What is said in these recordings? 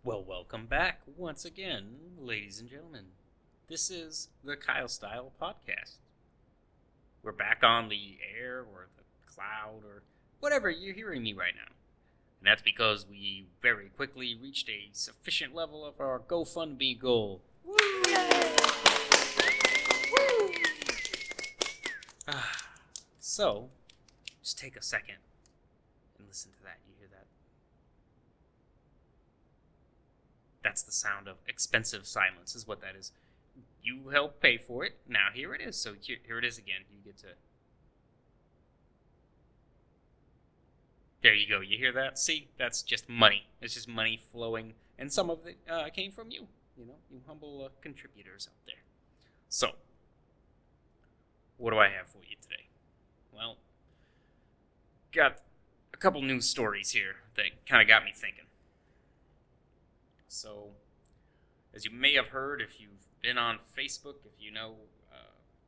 Well, welcome back once again, ladies and gentlemen. This is the Kyle Style Podcast. We're back on the air or the cloud or whatever you're hearing me right now. And that's because we very quickly reached a sufficient level of our GoFundMe goal. Woo! Woo! So, just take a second and listen to that. You hear that? That's the sound of expensive silence, is what that is. You help pay for it. Now here it is. So here it is again. You get to. There you go. You hear that? See, that's just money. It's just money flowing, and some of it came from you. You humble contributors out there. So, what do I have for you today? Well, got a couple news stories here that kind of got me thinking. So, as you may have heard, if you've been on Facebook, if you know,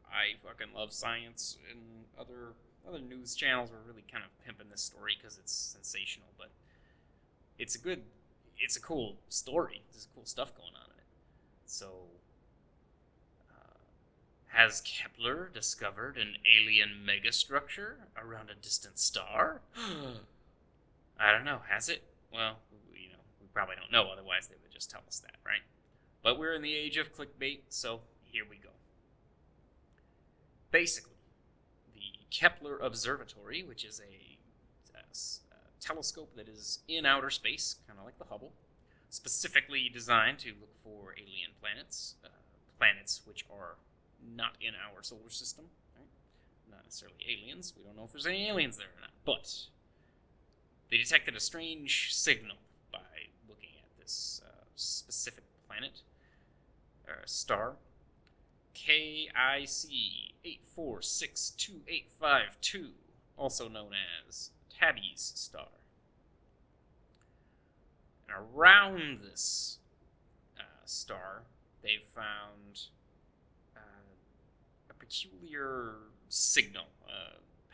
I fucking love science, and other news channels are really kind of pimping this story because it's sensational, but it's a cool story. There's cool stuff going on in it. So, has Kepler discovered an alien megastructure around a distant star? I don't know. Has it? Well, we probably don't know. Otherwise, they would just tell us that, right? But we're in the age of clickbait, so here we go. Basically, the Kepler Observatory, which is a telescope that is in outer space, kind of like the Hubble, specifically designed to look for alien planets, planets which are not in our solar system, right? Not necessarily aliens. We don't know if there's any aliens there or not, but they detected a strange signal by looking at this specific planet, or star, KIC 8462852, also known as Tabby's star. And around this star, they found a peculiar signal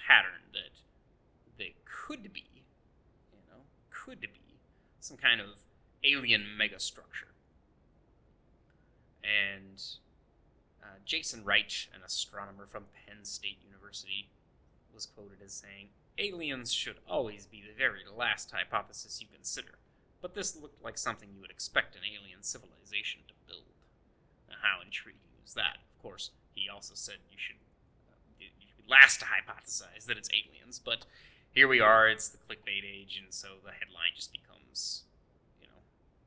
pattern that could be some kind of alien megastructure. And Jason Wright, an astronomer from Penn State University, was quoted as saying, "Aliens should always be the very last hypothesis you consider, but this looked like something you would expect an alien civilization to build." Now, how intriguing is that? Of course, he also said you should be last to hypothesize that it's aliens, but here we are, it's the clickbait age, and so the headline just becomes,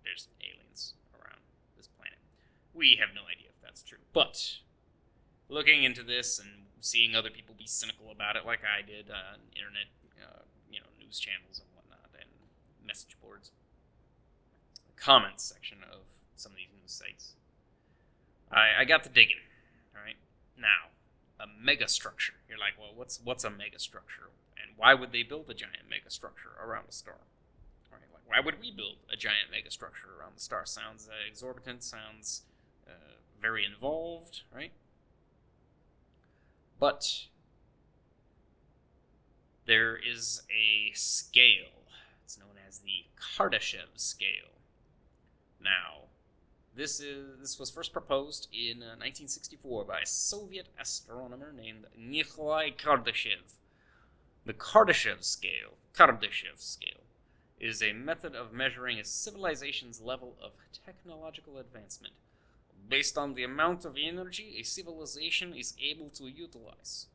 there's aliens around this planet. We have no idea if that's true, but looking into this and seeing other people be cynical about it, like I did on internet, news channels and whatnot, and message boards, the comments section of some of these news sites, I got to digging. All right, now a megastructure. You're like, well, what's a megastructure, and why would they build a giant megastructure around a star? All right, like, why would we build a giant megastructure around the star? Sounds exorbitant. Sounds very involved, right? But there is a scale. It's known as the Kardashev scale. Now, this was first proposed in 1964 by a Soviet astronomer named Nikolai Kardashev. The Kardashev scale is a method of measuring a civilization's level of technological advancement based on the amount of energy a civilization is able to utilize.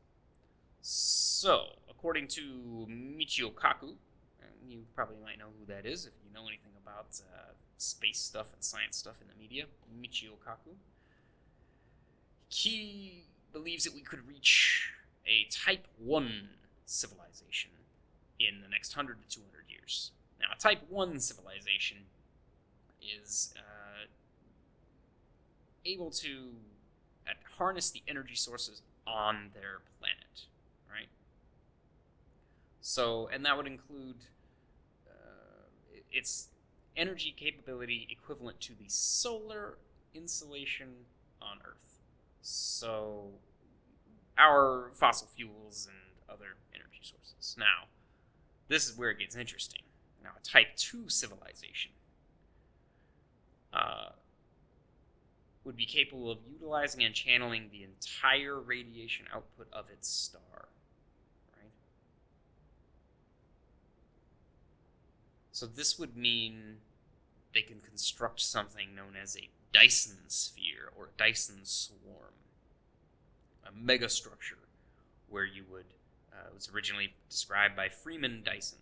So, according to Michio Kaku, and you probably might know who that is if you know anything about space stuff and science stuff in the media, Michio Kaku, he believes that we could reach a Type 1 civilization in the next 100 to 200 years. Now, a Type 1 civilization is able to harness the energy sources on their planet, right? So, and that would include its energy capability equivalent to the solar insolation on Earth. So, our fossil fuels and other energy sources. Now, this is where it gets interesting. Now, a Type 2 civilization would be capable of utilizing and channeling the entire radiation output of its star. Right? So this would mean they can construct something known as a Dyson sphere or a Dyson swarm, a megastructure, where you would, it was originally described by Freeman Dyson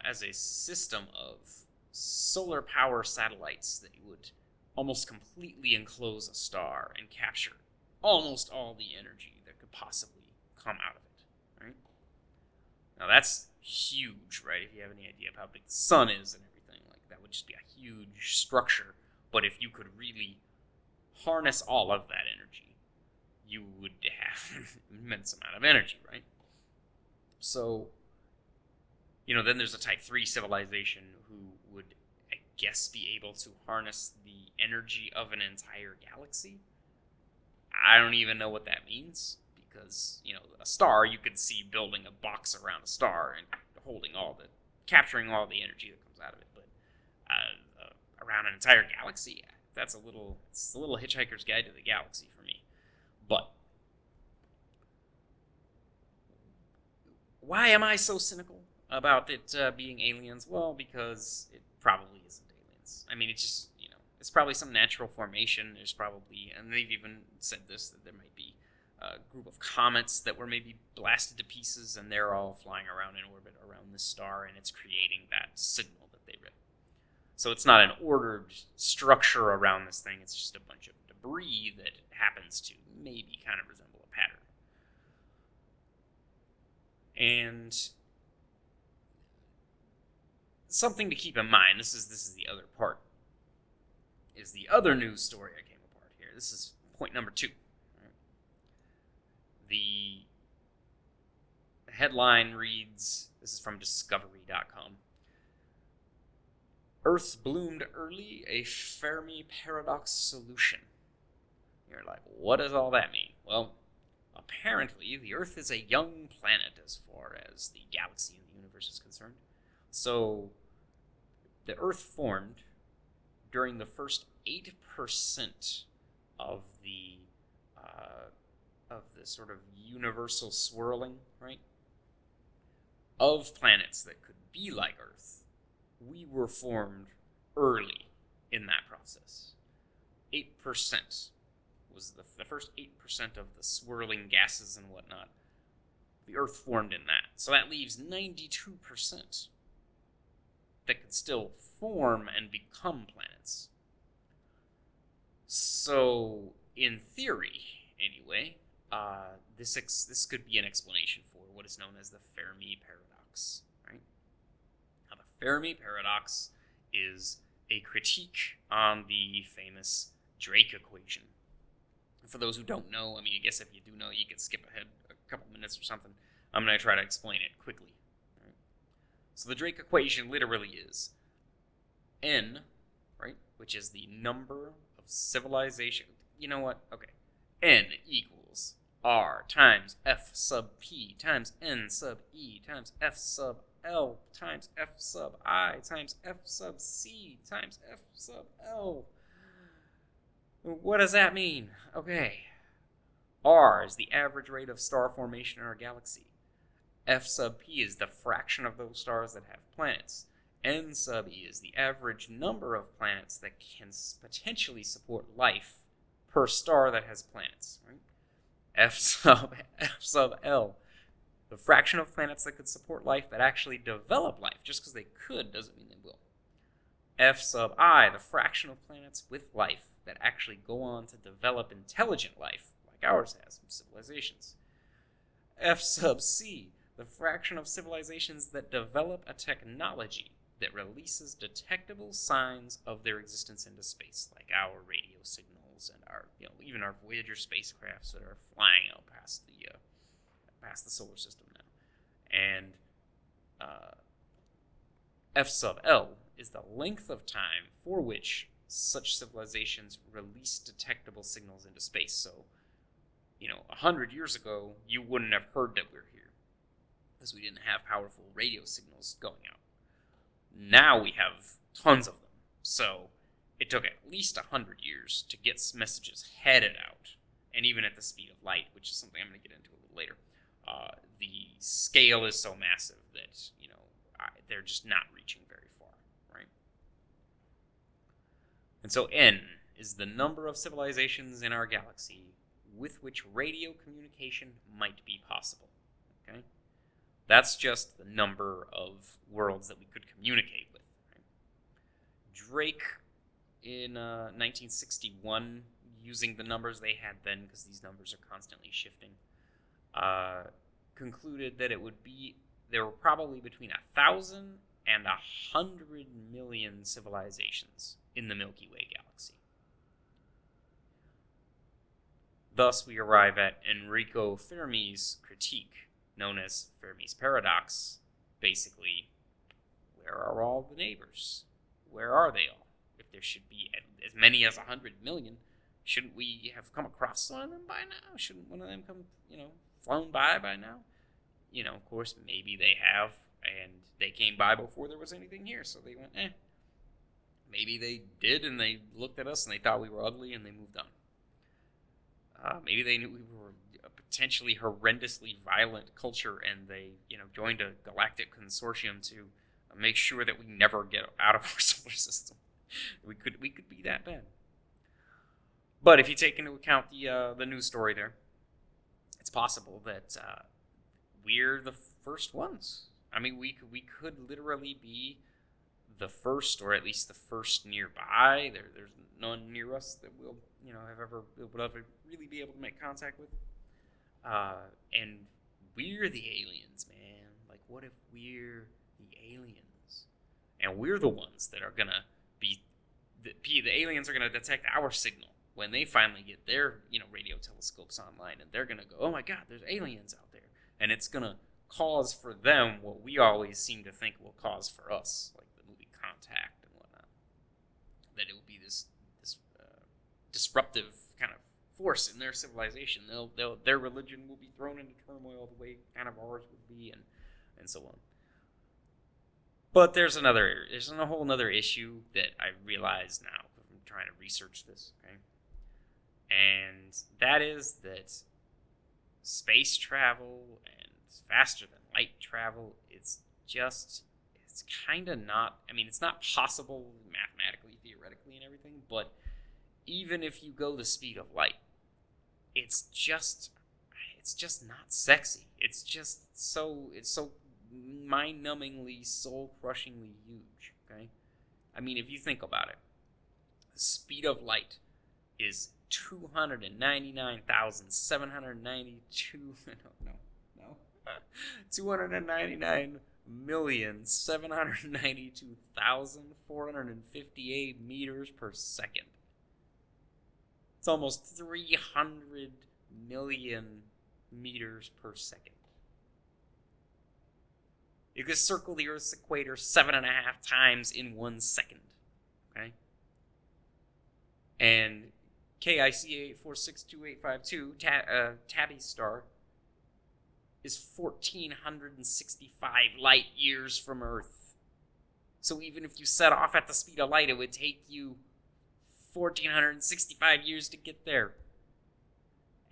as a system of solar power satellites that would almost completely enclose a star and capture almost all the energy that could possibly come out of it. Right? Now that's huge, right? If you have any idea of how big the sun is and everything, like that would just be a huge structure. But if you could really harness all of that energy, you would have an immense amount of energy, right? So, then there's a Type 3 civilization who would, I guess, be able to harness the energy of an entire galaxy. I don't even know what that means, because, a star, you could see building a box around a star and capturing all the energy that comes out of it. But around an entire galaxy, it's a little Hitchhiker's Guide to the Galaxy for me. But why am I so cynical about it being aliens? Well, because it probably isn't aliens. I mean, it's just, it's probably some natural formation. There's probably, and they've even said this, that there might be a group of comets that were maybe blasted to pieces, and they're all flying around in orbit around this star, and it's creating that signal that they read. So it's not an ordered structure around this thing. It's just a bunch of debris that happens to maybe kind of resemble a pattern. And something to keep in mind, this is the other part, is the other news story I came apart here. This is point number 2. Right? The headline reads, this is from Discovery.com, Earth bloomed early, a Fermi paradox solution. You're like, what does all that mean? Well, apparently the Earth is a young planet as far as the galaxy and the universe is concerned. So the Earth formed during the first 8% of the sort of universal swirling, right, of planets that could be like Earth. We were formed early in that process. 8% was the first 8% of the swirling gases and whatnot. The Earth formed in that. So that leaves 92% that could still form and become planets. So, in theory, anyway, this could be an explanation for what is known as the Fermi paradox. Right? Now, the Fermi paradox is a critique on the famous Drake equation. And for those who don't know, I mean, I guess if you do know, you could skip ahead a couple minutes or something. I'm going to try to explain it quickly. Right? So the Drake equation literally is n, right, which is the number of civilization. You know what? Okay. N equals r times f sub p times n sub e times f sub l times f sub I times f sub c times f sub l. What does that mean? Okay. R is the average rate of star formation in our galaxy. F sub p is the fraction of those stars that have planets. N sub e is the average number of planets that can potentially support life per star that has planets. Right? F sub l, the fraction of planets that could support life that actually develop life. Just because they could doesn't mean they will. F sub I, the fraction of planets with life that actually go on to develop intelligent life, like ours has, civilizations. F sub c, the fraction of civilizations that develop a technology that releases detectable signs of their existence into space, like our radio signals and our, even our Voyager spacecrafts that are flying out past the solar system now. And F sub L is the length of time for which such civilizations release detectable signals into space. So, 100 years ago, you wouldn't have heard that we're here because we didn't have powerful radio signals going out. Now we have tons of them. So it took at least 100 years to get messages headed out, and even at the speed of light, which is something I'm going to get into a little later. The scale is so massive that they're just not reaching very far, right? And so N is the number of civilizations in our galaxy with which radio communication might be possible. Okay, that's just the number of worlds that we could communicate with. Right? Drake in 1961, using the numbers they had then, because these numbers are constantly shifting, concluded that there were probably between 1,000 and 100 million civilizations in the Milky Way galaxy. Thus, we arrive at Enrico Fermi's critique, known as Fermi's paradox. Basically, where are all the neighbors? Where are they all? If there should be as many as 100 million, shouldn't we have come across one of them by now? Shouldn't one of them come, flown by now? Of course, maybe they have, and they came by before there was anything here, so they went, Maybe they did, and they looked at us, and they thought we were ugly, and they moved on. Maybe they knew we were a potentially horrendously violent culture, and they, joined a galactic consortium to make sure that we never get out of our solar system. We could be that bad. But if you take into account the news story there, it's possible that we're the first ones. I mean, we could literally be the first, or at least the first nearby. There's none near us that will would ever really be able to make contact with. And we're the aliens, man. Like, what if we're the aliens? And we're the ones that are gonna be the aliens are gonna detect our signal when they finally get their radio telescopes online, and they're gonna go, oh my God, there's aliens out there, and it's gonna cause for them what we always seem to think will cause for us, like the movie Contact and whatnot. That it will be this disruptive kind of force in their civilization. Their religion will be thrown into turmoil the way kind of ours would be, and so on. But there's a whole other issue that I realize now from trying to research this, okay? And that is that space travel and faster than light travel, it's kind of not, it's not possible mathematically, theoretically, and everything, but even if you go the speed of light, it's just not sexy. It's so mind-numbingly, soul-crushingly huge, okay? If you think about it, the speed of light is 299,792 no 299,792,458 meters per second. It's almost 300 million meters per second. You could circle the Earth's equator 7.5 times in 1 second. Okay? And KIC 8462852, Tabby's star, is 1,465 light years from Earth. So even if you set off at the speed of light, it would take you 1,465 years to get there.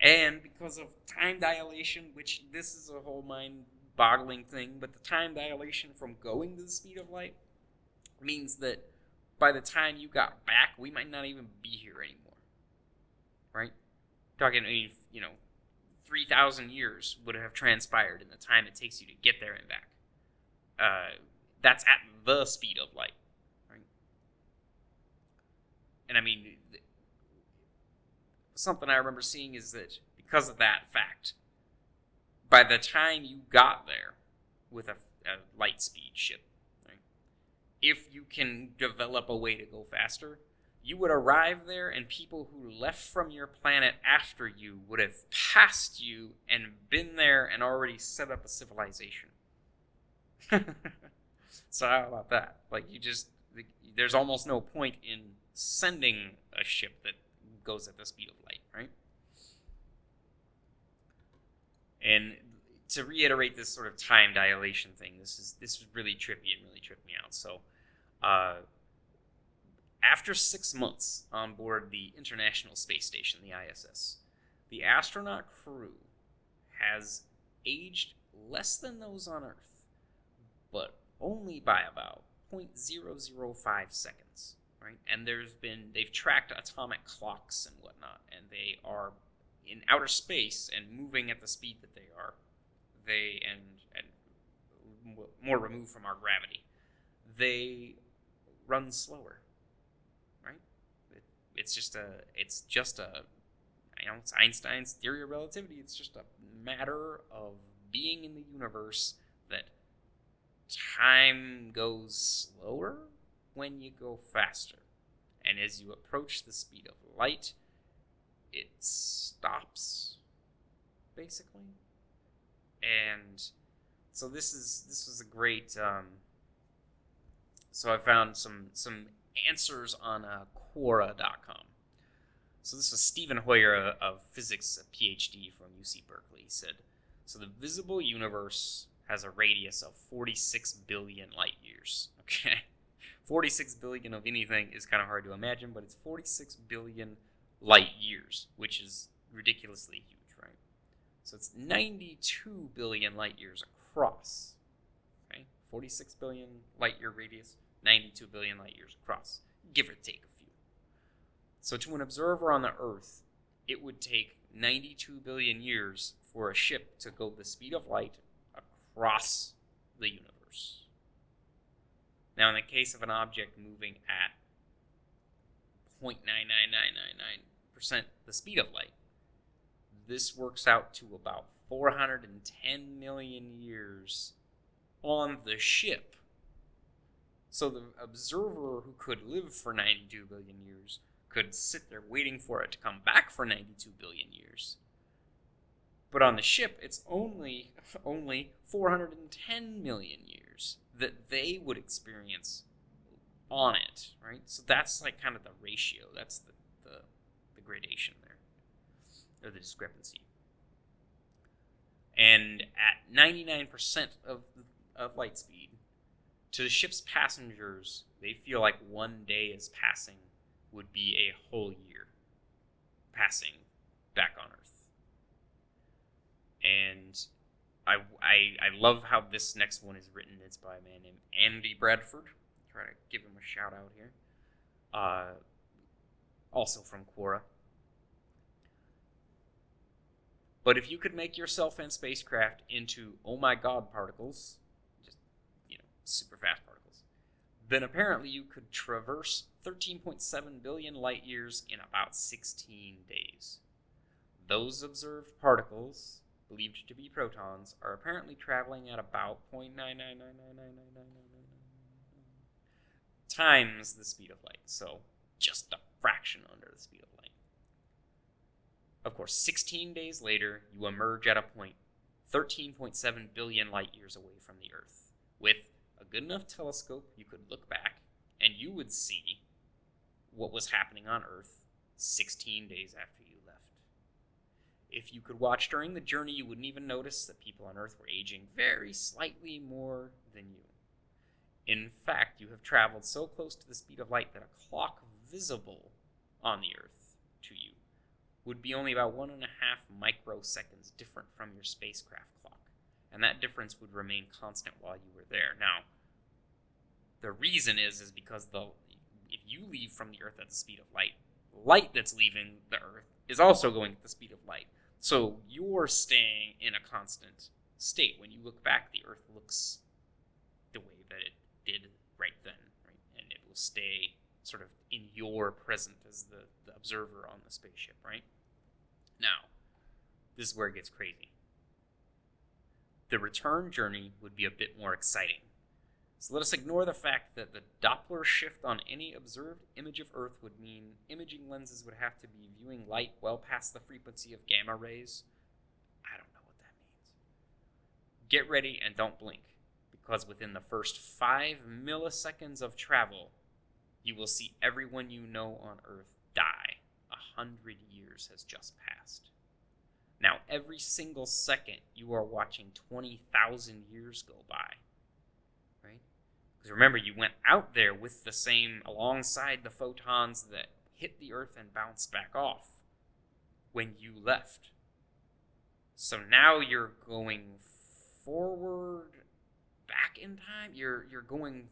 And because of time dilation, which this is a whole mind-boggling thing, but the time dilation from going to the speed of light means that by the time you got back, we might not even be here anymore. Right? Talking, 3,000 years would have transpired in the time it takes you to get there and back. That's at the speed of light. Right? And something I remember seeing is that because of that fact, by the time you got there with a light speed ship, right, if you can develop a way to go faster, you would arrive there, and people who left from your planet after you would have passed you and been there and already set up a civilization. So how about that? There's almost no point in sending a ship that goes at the speed of light, right? And to reiterate this sort of time dilation thing, this is really trippy and really tripped me out. So, After 6 months on board the International Space Station, the ISS, the astronaut crew has aged less than those on Earth, but only by about 0.005 seconds, right? And they've tracked atomic clocks and whatnot, and they are in outer space and moving at the speed that they are, and more removed from our gravity, they run slower, right? It's just it's Einstein's theory of relativity. It's just a matter of being in the universe that time goes slower when you go faster. And as you approach the speed of light, it stops, basically. And so this was a great. So I found some answers on Quora.com. So this was Stephen Hoyer of physics, a PhD from UC Berkeley. He said, so the visible universe has a radius of 46 billion light years. Okay, 46 billion of anything is kind of hard to imagine, but it's 46 billion light years, which is ridiculously huge, right? So it's 92 billion light years across. Okay, 46 billion light year radius, 92 billion light years across, give or take a few. So to an observer on the Earth, it would take 92 billion years for a ship to go the speed of light across the universe. Now, in the case of an object moving at 0.99999% the speed of light, this works out to about 410 million years on the ship. So the observer who could live for 92 billion years could sit there waiting for it to come back for 92 billion years. But on the ship, it's only 410 million years that they would experience on it, right? So that's like kind of the ratio. That's the gradation there, or the discrepancy. And at 99% of light speed, to the ship's passengers, they feel like one day is passing would be a whole year passing back on Earth. And I love how this next one is written. It's by a man named Andy Bradford. Try to give him a shout out here. Also from Quora. But if you could make yourself and spacecraft into oh my god particles, just super fast particles, then apparently you could traverse 13.7 billion light years in about 16 days. Those observed particles, believed to be protons, are apparently traveling at about 0.9999999 times the speed of light. So just a fraction under the speed of light. Of course, 16 days later, you emerge at a point 13.7 billion light years away from the Earth. With a good enough telescope, you could look back and you would see what was happening on Earth 16 days after you left. If you could watch during the journey, you wouldn't even notice that people on Earth were aging very slightly more than you. In fact, you have traveled so close to the speed of light that a clock visible on the Earth to you would be only about 1.5 microseconds different from your spacecraft clock. And that difference would remain constant while you were there. Now, the reason is because if you leave from the Earth at the speed of light that's leaving the Earth is also going at the speed of light. So you're staying in a constant state. When you look back, the Earth looks the way that it did right then, right? And it will stay sort of in your present as the observer on the spaceship, right? Now, this is where it gets crazy. The return journey would be a bit more exciting. So let us ignore the fact that the Doppler shift on any observed image of Earth would mean imaging lenses would have to be viewing light well past the frequency of gamma rays. I don't know what that means. Get ready and don't blink, because within the first 5 milliseconds of travel, you will see everyone you know on Earth die. 100 years has just passed. Now, every single second, you are watching 20,000 years go by, right? Because remember, you went out there with the same, alongside the photons that hit the Earth and bounced back off when you left. So now you're going forward, back in time. You're going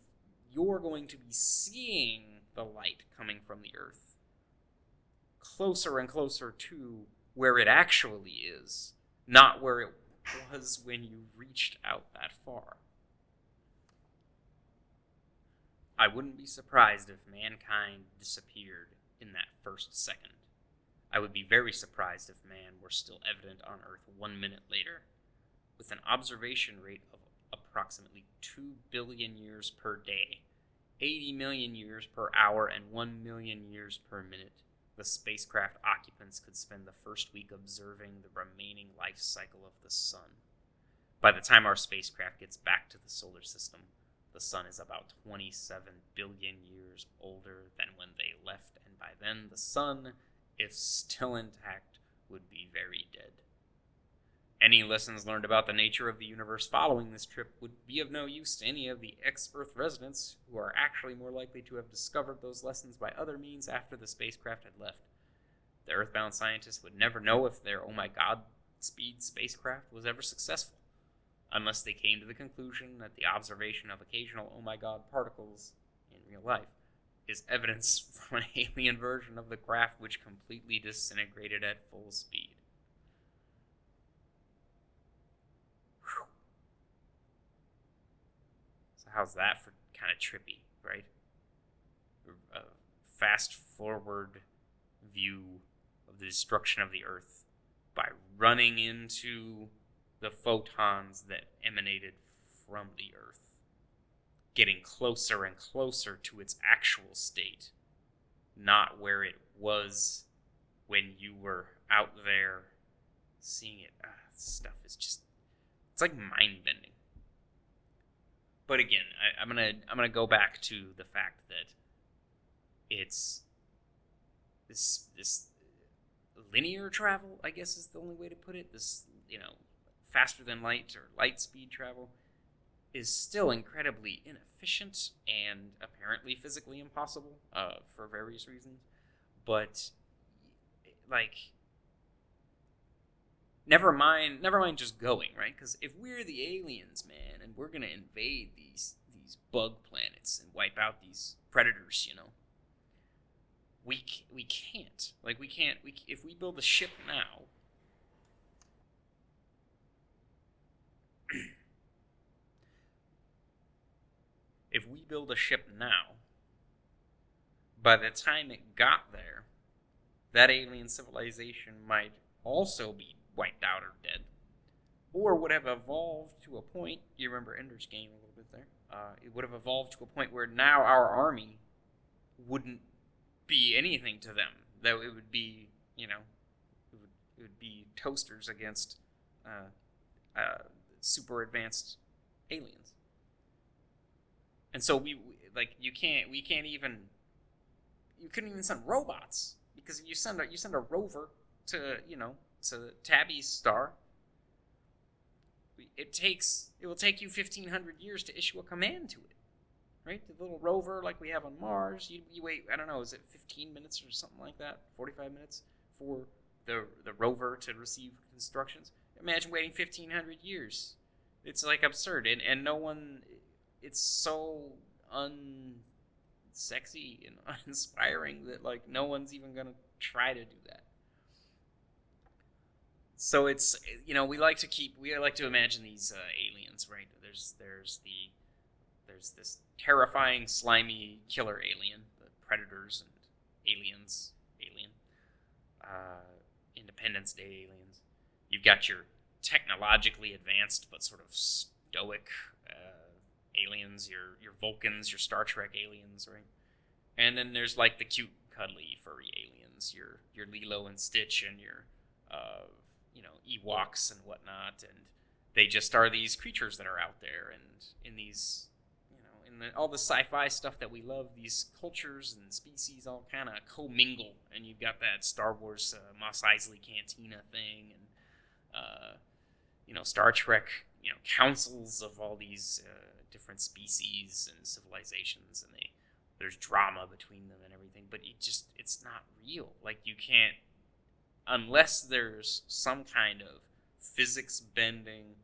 to be seeing the light coming from the Earth closer and closer to where it actually is, not where it was when you reached out that far. I wouldn't be surprised if mankind disappeared in that first second. I would be very surprised if man were still evident on Earth 1 minute later. With an observation rate of approximately 2 billion years per day, 80 million years per hour, and 1 million years per minute, the spacecraft occupants could spend the first week observing the remaining life cycle of the sun. By the time our spacecraft gets back to the solar system, the sun is about 27 billion years older than when they left, and by then the sun, if still intact, would be very dead. Any lessons learned about the nature of the universe following this trip would be of no use to any of the ex-Earth residents, who are actually more likely to have discovered those lessons by other means after the spacecraft had left. The Earthbound scientists would never know if their oh-my-god-speed spacecraft was ever successful, unless they came to the conclusion that the observation of occasional oh-my-god particles in real life is evidence from an alien version of the craft which completely disintegrated at full speed. Whew. So how's that for kind of trippy, right? A fast forward view of the destruction of the Earth by running into the photons that emanated from the Earth, getting closer and closer to its actual state, not where it was when you were out there seeing it. This stuff is just, it's like mind-bending. But again, I'm gonna go back to the fact that it's this linear travel, I guess is the only way to put it. This, faster than light or light speed travel is still incredibly inefficient and apparently physically impossible for various reasons. But never mind just going, right? Because if we're the aliens, man, and we're gonna invade these bug planets and wipe out these predators, we can't. If we build a ship now. If we build a ship now, by the time it got there, that alien civilization might also be wiped out or dead, or would have evolved to a point. You remember Ender's Game a little bit there. It would have evolved to a point where now our army wouldn't be anything to them. Though it would be, it would be toasters against super advanced aliens. And so you couldn't even send robots, because if you send a rover to Tabby's star, it will take you 1,500 years to issue a command to it, right? The little rover like we have on Mars, you wait, I don't know, is it 15 minutes or something like that, 45 minutes for the rover to receive instructions? Imagine waiting 1,500 years. It's like absurd, and no one. It's so unsexy and uninspiring that no one's even gonna try to do that. So it's we like to imagine these aliens, right? There's this terrifying, slimy, killer alien, the predators and alien, Independence Day aliens. You've got your technologically advanced but sort of stoic aliens, your Vulcans, your Star Trek aliens, right? And then there's the cute, cuddly, furry aliens, your Lilo and Stitch, and your Ewoks and whatnot, and they just are these creatures that are out there, and in these, all the sci-fi stuff that we love, these cultures and species all kind of commingle, and you've got that Star Wars Mos Eisley Cantina thing, and Star Trek, councils of all these different species and civilizations, and there's drama between them and everything, but it's not real. Like, you can't, unless there's some kind of physics bending,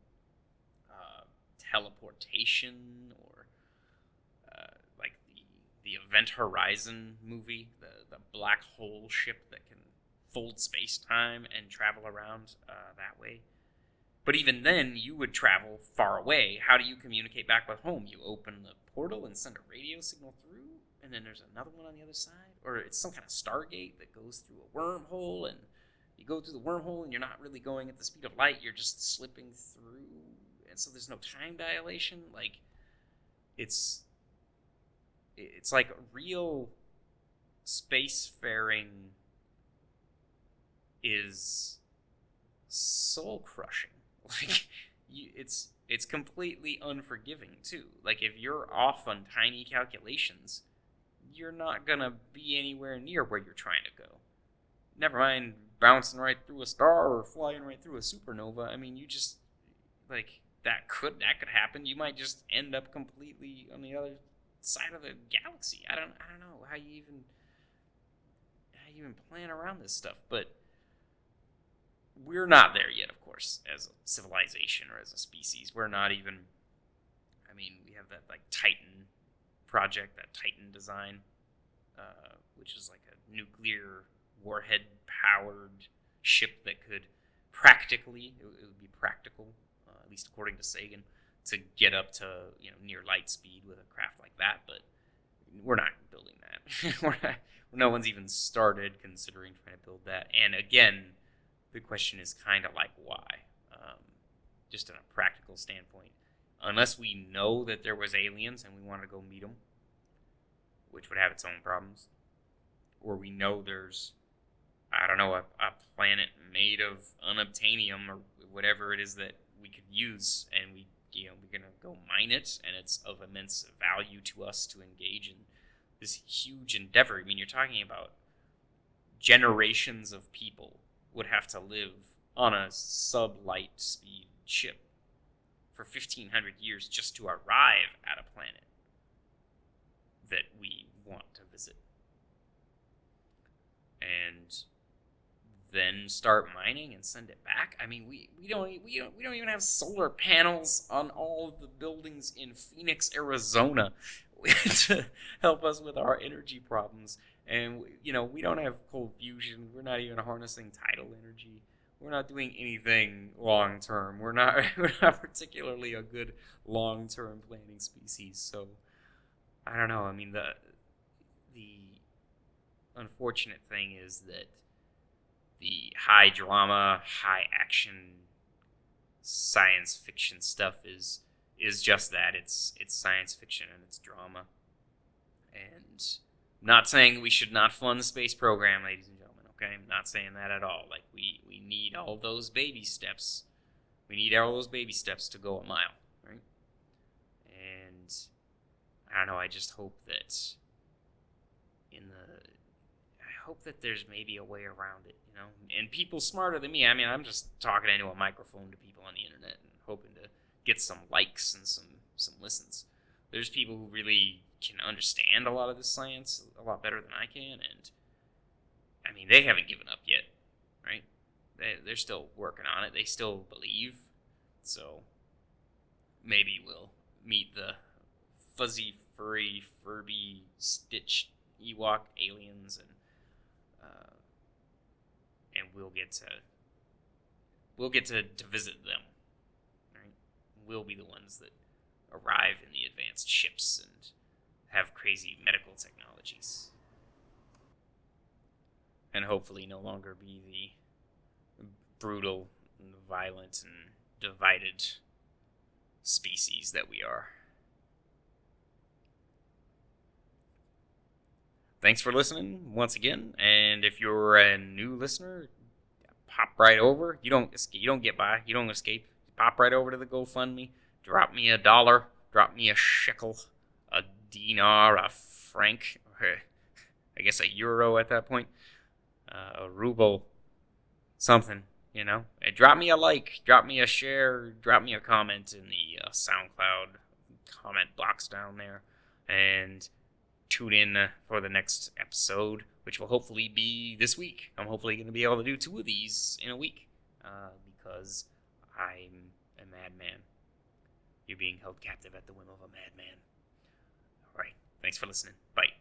teleportation, or like the Event Horizon movie, the black hole ship that can fold space time and travel around that way. But even then, you would travel far away. How do you communicate back with home? You open the portal and send a radio signal through, and then there's another one on the other side? Or it's some kind of Stargate that goes through a wormhole, and you go through the wormhole and you're not really going at the speed of light, you're just slipping through, and so there's no time dilation. Like, it's like real spacefaring is soul crushing. Like, it's completely unforgiving too. Like, if you're off on tiny calculations, you're not gonna be anywhere near where you're trying to go. Never mind bouncing right through a star or flying right through a supernova. I mean, you just, like, that could happen. You might just end up completely on the other side of the galaxy. I don't know how you even plan around this stuff, but we're not there yet, of course, as a civilization or as a species. We're not even, I mean, we have that, like, Titan project, that Titan design, which is like a nuclear warhead-powered ship that could practically, it would be practical, at least according to Sagan, to get up to, near light speed with a craft like that, but we're not building that. No one's even started considering trying to build that. And again, the question is kind of like, why? Just in a practical standpoint. Unless we know that there was aliens and we want to go meet them, which would have its own problems. Or we know there's, I don't know, a planet made of unobtainium or whatever it is that we could use, and we're going to go mine it, and it's of immense value to us to engage in this huge endeavor. I mean, you're talking about generations of people would have to live on a sub-light speed ship for 1,500 years just to arrive at a planet that we want to visit. And then start mining and send it back. I mean, we don't even have solar panels on all of the buildings in Phoenix, Arizona to help us with our energy problems. And, we don't have cold fusion. We're not even harnessing tidal energy. We're not doing anything long-term. We're not particularly a good long-term planning species. So, I don't know. I mean, the unfortunate thing is that the high drama, high action science fiction stuff is just that. It's science fiction and it's drama. And I'm not saying we should not fund the space program, ladies and gentlemen, okay? I'm not saying that at all. Like, we need all those baby steps. We need all those baby steps to go a mile, right? And I don't know, I just hope that there's maybe a way around it, and people smarter than me. I mean, I'm just talking into a microphone to people on the internet and hoping to get some likes and some listens. There's people who really can understand a lot of this science a lot better than I can, and I mean, they haven't given up yet, right? They're still working on it. They still believe. So maybe we'll meet the fuzzy, furry, Furby, Stitch, Ewok aliens, and we'll get to visit them. Right? We'll be the ones that arrive in the advanced ships and have crazy medical technologies, and hopefully no longer be the brutal and violent and divided species that we are. Thanks for listening once again, and if you're a new listener, pop right over. You don't get by. You don't escape. Pop right over to the GoFundMe. Drop me $1. Drop me a shekel, a dinar, a franc, I guess a euro at that point, a ruble, something. And drop me a like, drop me a share, drop me a comment in the SoundCloud comment box down there. And tune in for the next episode, which will hopefully be this week. I'm hopefully going to be able to do 2 of these in a week because I'm a madman. You're being held captive at the whim of a madman. All right. Thanks for listening. Bye.